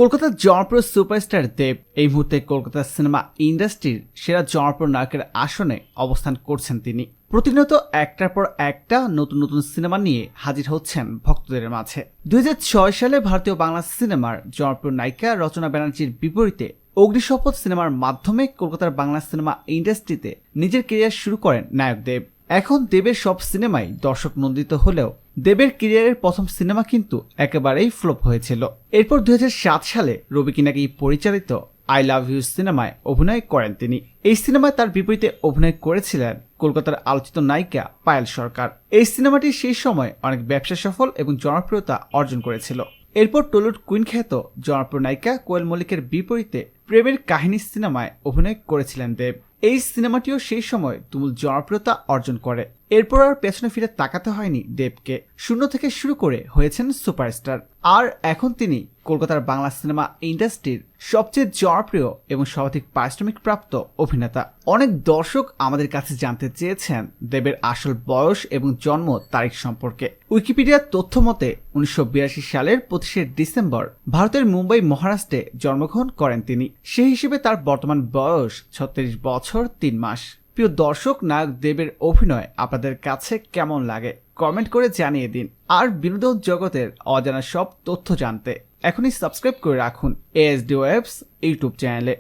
কলকাতার জনপ্রিয় সুপারস্টার দেব এই মুহূর্তে কলকাতার সিনেমা ইন্ডাস্ট্রির সেরা জনপ্রিয় নায়কের আসনে অবস্থান করছেন। তিনি প্রতিনিয়ত একটার পর একটা নতুন নতুন সিনেমা নিয়ে হাজির হচ্ছেন ভক্তদের মাঝে। 2006 সালে ভারতীয় বাংলা সিনেমার জনপ্রিয় নায়িকা রচনা ব্যানার্জির বিপরীতে অগ্নিশপথ সিনেমার মাধ্যমে কলকাতার বাংলা সিনেমা ইন্ডাস্ট্রিতে নিজের ক্যারিয়ার শুরু করেন নায়ক দেব। এখন দেবের সব সিনেমাই দর্শক নন্দিত হলেও দেবের ক্যারিয়ারের প্রথম সিনেমা কিন্তু একেবারেই ফ্লপ হয়েছিল। এরপর 2007 সালে রবি কিনাকি পরিচালিত আই লাভ ইউ সিনেমায় অভিনয় করেন তিনি। এই সিনেমায় তার বিপরীতে অভিনয় করেছিলেন কলকাতার আলোচিত নায়িকা পায়েল সরকার। এই সিনেমাটি সেই সময় অনেক ব্যবসা সফল এবং জনপ্রিয়তা অর্জন করেছিল। এরপর টলিউড কুইন খ্যাত জনপ্রিয় নায়িকা কোয়েল মল্লিকের বিপরীতে প্রেমের কাহিনী সিনেমায় অভিনয় করেছিলেন দেব। এই সিনেমাটিও সেই সময় তুমুল জনপ্রিয়তা অর্জন করে। এরপর আর পেছনে ফিরে তাকাতে হয়নি দেবকে। শূন্য থেকে শুরু করে হয়েছেন সুপারস্টার। আর এখন তিনি কলকাতার বাংলা সিনেমা ইন্ডাস্ট্রির সবচেয়ে জনপ্রিয় এবং সর্বাধিক পারিশ্রমিক প্রাপ্ত অভিনেতা। অনেক দর্শক আমাদের কাছে জানতে চেয়েছেন দেবের আসল বয়স এবং জন্ম তারিখ সম্পর্কে। উইকিপিডিয়ার তথ্য মতে 1982 সালের 25শে ডিসেম্বর ভারতের মুম্বাই মহারাষ্ট্রে জন্মগ্রহণ করেন তিনি। সেই হিসেবে তার বর্তমান বয়স 36 বছর 3 মাস। প্রিয় দর্শক, নায়ক দেবের অভিনয় আপনাদের কাছে কেমন লাগে কমেন্ট করে জানিয়ে দিন। আর বিনোদন জগতের অজানা সব তথ্য জানতে এখনই সাবস্ক্রাইব করে রাখুন ASD Webs ইউটিউব চ্যানেলে।